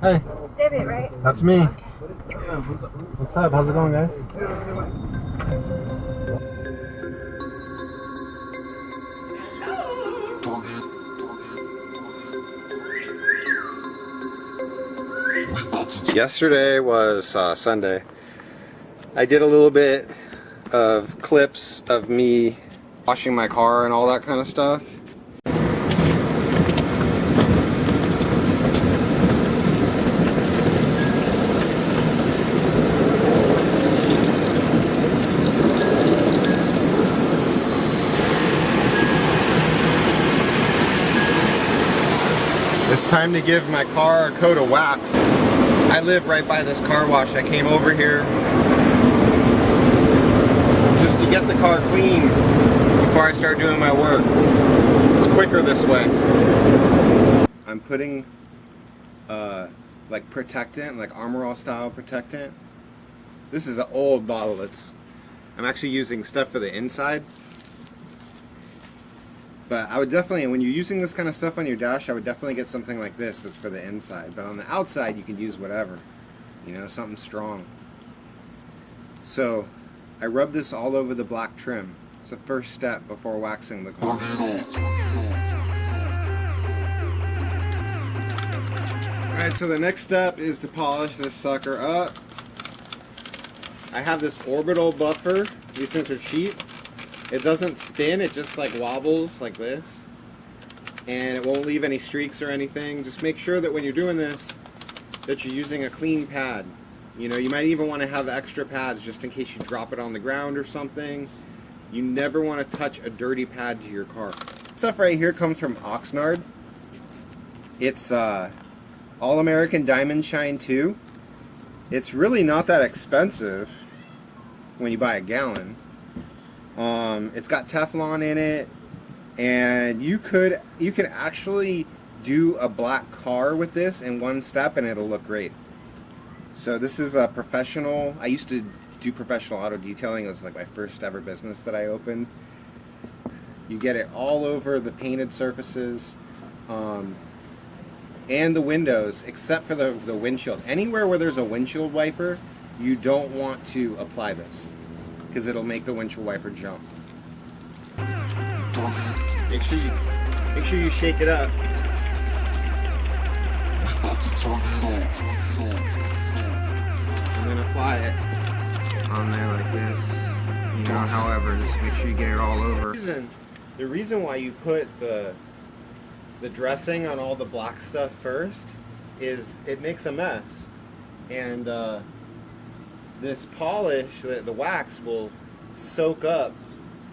Hey. David, right? That's me. Okay. What's up? How's it going, guys? Yesterday was Sunday. I did a little bit of clips of me washing my car and all that kind of stuff. It's time to give my car a coat of wax. I live right by this car wash. I came over here just to get the car clean before I start doing my work. It's quicker this way. I'm putting like protectant, like Armor All style protectant. This is an old bottle. I'm actually using stuff for the inside. But I would definitely, when you're using this kind of stuff on your dash, I would definitely get something like this that's for the inside. But on the outside, you can use whatever. You know, something strong. So, I rub this all over the black trim. It's the first step before waxing the car. Alright, so the next step is to polish this sucker up. I have this orbital buffer. These things are cheap. It doesn't spin, it just like wobbles like this. And it won't leave any streaks or anything. Just make sure that when you're doing this, that you're using a clean pad. You know, you might even want to have extra pads just in case you drop it on the ground or something. You never want to touch a dirty pad to your car. Stuff right here comes from Oxnard. It's All American Diamond Shine 2. It's really not that expensive when you buy a gallon. It's got Teflon in it, and you can actually do a black car with this in one step and it'll look great. So this is a professional. I used to do professional auto detailing. It was like my first ever business that I opened. You get it all over the painted surfaces and the windows, except for the windshield. Anywhere where there's a windshield wiper, you don't want to apply this, because it'll make the windshield wiper jump. Make sure you shake it up. And then apply it on there like this. You know, however, just make sure you get it all over. The reason why you put the dressing on all the black stuff first is it makes a mess. And this polish, the wax, will soak up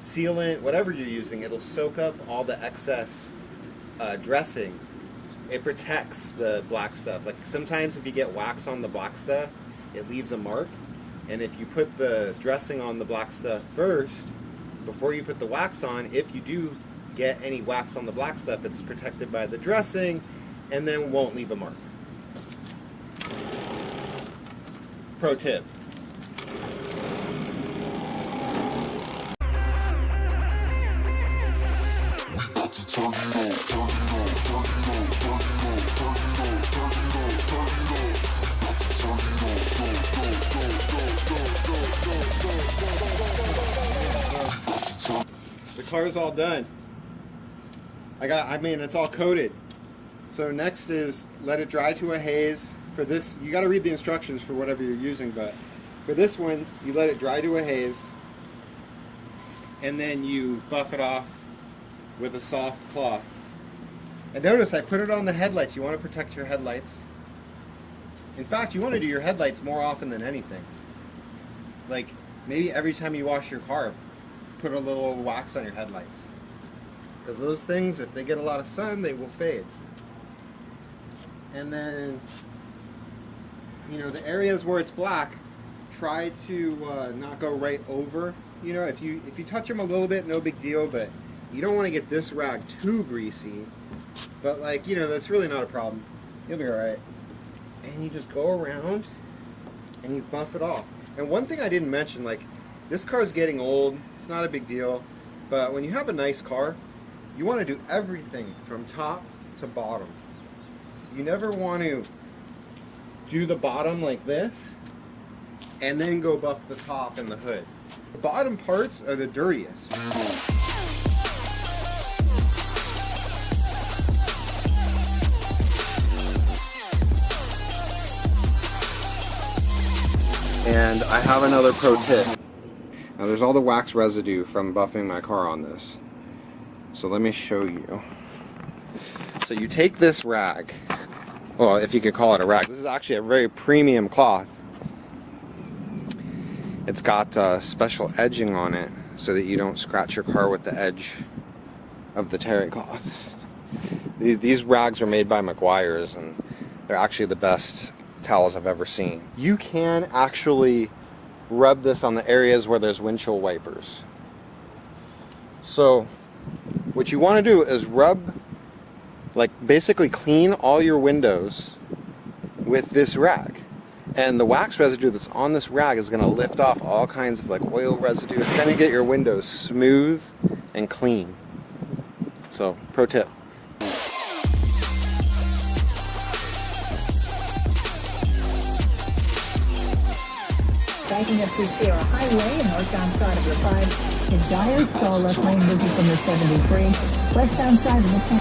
sealant, whatever you're using. It'll soak up all the excess dressing. It protects the black stuff. Like sometimes if you get wax on the black stuff, it leaves a mark. And if you put the dressing on the black stuff first, before you put the wax on, if you do get any wax on the black stuff, it's protected by the dressing and then won't leave a mark. Pro tip. The car's all done. I mean, it's all coated. So next is let it dry to a haze. For this, you got to read the instructions for whatever you're using, but for this one, you let it dry to a haze, and then you buff it off with a soft cloth. And notice I put it on the headlights. You want to protect your headlights. In fact, you want to do your headlights more often than anything. Like maybe every time you wash your car, put a little wax on your headlights. Because those things, if they get a lot of sun, they will fade. And then, you know, the areas where it's black, try to not go right over. You know, if you touch them a little bit, no big deal, but you don't want to get this rag too greasy. But like, you know, that's really not a problem. You'll be alright. And you just go around and you buff it off. And one thing I didn't mention, like, this car is getting old. It's not a big deal. But when you have a nice car, you want to do everything from top to bottom. you never want to do the bottom like this and then go buff the top and the hood. The bottom parts are the dirtiest. And I have another pro tip. Now there's all the wax residue from buffing my car on this. So let me show you. So you take this rag, well, if you could call it a rag. This is actually a very premium cloth. It's got special edging on it so that you don't scratch your car with the edge of the terry cloth. These rags are made by Meguiar's and they're actually the best towels I've ever seen. You can actually rub this on the areas where there's windshield wipers. So what you want to do is rub, like basically clean all your windows with this rag. And the wax residue that's on this rag is going to lift off all kinds of like oil residue. It's going to get your windows smooth and clean. So, pro tip. Backing up through Sierra Highway and northbound side of the 5 in Dyer, call left lane moving from the 73, westbound side of the 10.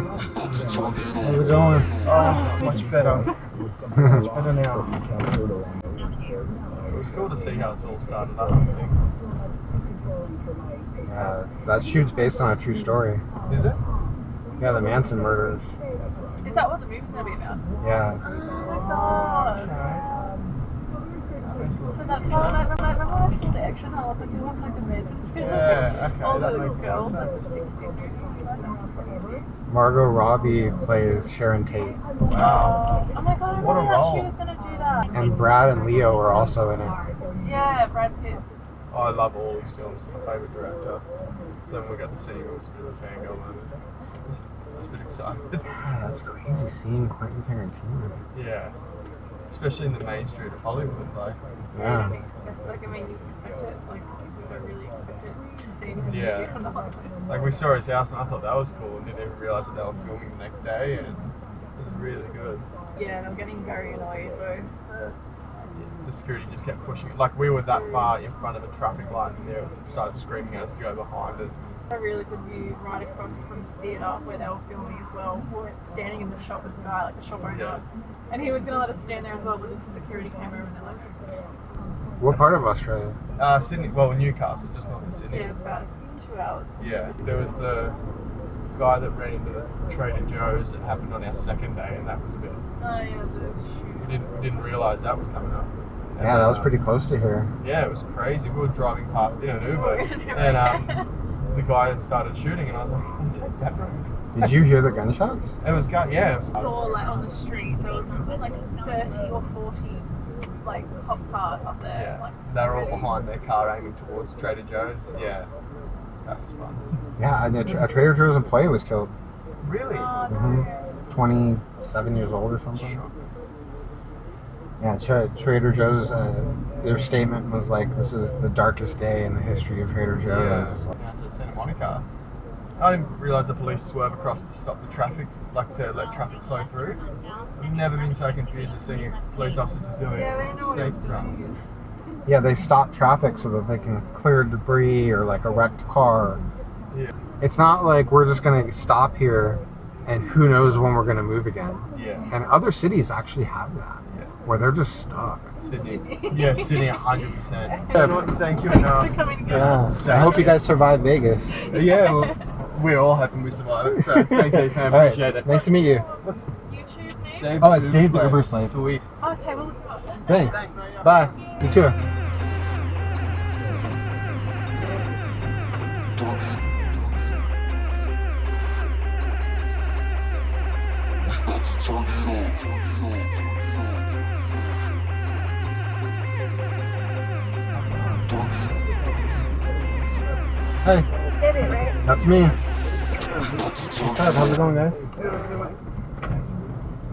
How's it going? Oh, much better. Much better now. It was cool to see how it's all started up, I think. Yeah, that shoot's based on a true story. Is it? Yeah, the Manson murders. Is that what the movie's going to be about? Yeah. Oh my god. So that's why remember when I saw the extras and I was like, they look like amazing. Yeah, okay, all the that little makes girls more like sense. 16. Margot Robbie plays Sharon Tate. Wow. Oh my god, I What a remember role. she was going to do that. And Brad and Leo are also in it. Yeah, Brad Pitt. Oh, I love all these films. He's my favourite director. So then we got to see him. It was a bit of a fangirl moment. I was a bit excited. Yeah, that's crazy seeing Quentin Tarantino. Yeah. Especially in the main street of Hollywood, like. Yeah. You expect it, like, we don't really expect it to see him Yeah. on the hot. Like we saw his house and I thought that was cool and didn't even realise that they were filming the next day and it was really good. Yeah, and I'm getting very annoyed though. The security just kept pushing it. Like we were that far in front of a traffic light and they started screaming at us to go behind it. A really good view right across from the theatre where they were filming as well. We were standing in the shop with the guy, like the shop owner, Yeah. and he was going to let us stand there as well, but the security came over and they're like, What part of Australia? Sydney, well Newcastle, just north of Sydney. yeah, it's about 2 hours. Yeah, there was the guy that ran into the Trader Joe's that happened on our second day and that was a bit, Oh yeah, the shoot. we didn't realise that was coming up. And, Yeah, that was pretty close to here. Yeah, it was crazy. We were driving past in an Uber and the guy had started shooting and I was like, oh, take that road. Did you hear the gunshots? It was yeah. It was, Saw like on the street there was like 30 or 40 like cop cars up there. yeah. Like, They were all sweating. behind their car aiming towards Trader Joe's. Yeah, that was fun. Yeah, and a Trader Joe's employee was killed. Really? Oh, no. Mhm. 27 years old or something. Yeah, Trader Joe's, their statement was like, this is the darkest day in the history of Trader Yeah. Joe's. Down to Santa Monica. I didn't realise the police swerve across to stop the traffic, like to let traffic flow through. I've never been so confused as seeing a police officer just doing Yeah, they know what he was snake runs. doing. Yeah, they stop traffic so that they can clear debris or like a wrecked car. Yeah. It's not like we're just going to stop here and who knows when we're going to move again. Yeah. And other cities actually have that, Yeah. where they're just stuck. Sydney. Yeah, Sydney 100%. Jordan, thank you enough. Thanks for coming together. Yeah, I hope you guys survive Vegas. Yeah, well, we're all hoping we survive it, so thanks heaps, man. All right, Appreciate it. nice to meet you. What's YouTube name? Dave? Oh, it's Dave the Uber Slave. Sweet. Okay, well look it up. Thanks. Thanks, mate. Yeah. Bye. You too. Hey, that's me. What's up? How's it going, guys?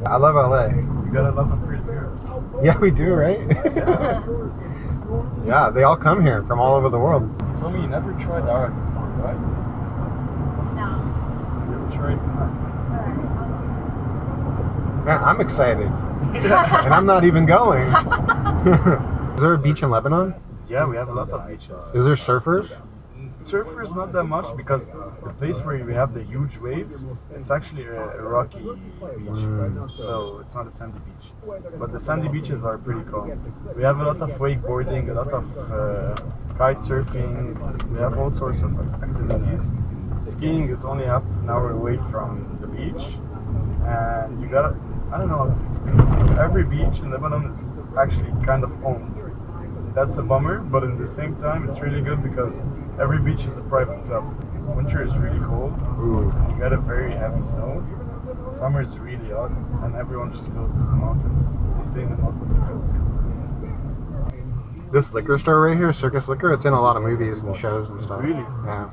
I love LA. You got a lot of pretty girls. Yeah, we do, right? Yeah, they all come here from all over the world. Tell me, you never tried Arak before, right? No. You try it tonight. Man, I'm excited. And I'm not even going. Is there a beach in Lebanon? Yeah, we have a lot of beaches. Is there surfers? Surfers not that much because the place where we have the huge waves, it's actually a rocky beach, so it's not a sandy beach. But the sandy beaches are pretty calm. We have a lot of wakeboarding, a lot of kite surfing. We have all sorts of activities. Skiing is only half an hour away from the beach, and you gotta, I don't know how to explain it. Every beach in Lebanon is actually kind of owned. That's a bummer, but at the same time, it's really good because every beach is a private club. Winter is really cold, and you get a very heavy snow. Summer is really hot, and everyone just goes to the mountains. They stay in the mountains because This liquor store right here, Circus Liquor, it's in a lot of movies and shows and stuff. Really? Yeah.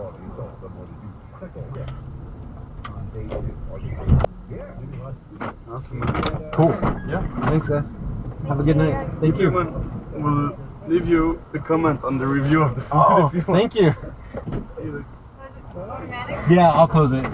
awesome. Cool. Yeah. Thanks, guys. Have a good night. Thank you. We'll leave you the comment on the review of the food. Oh, if you want. thank you. See you later. Yeah, I'll close it.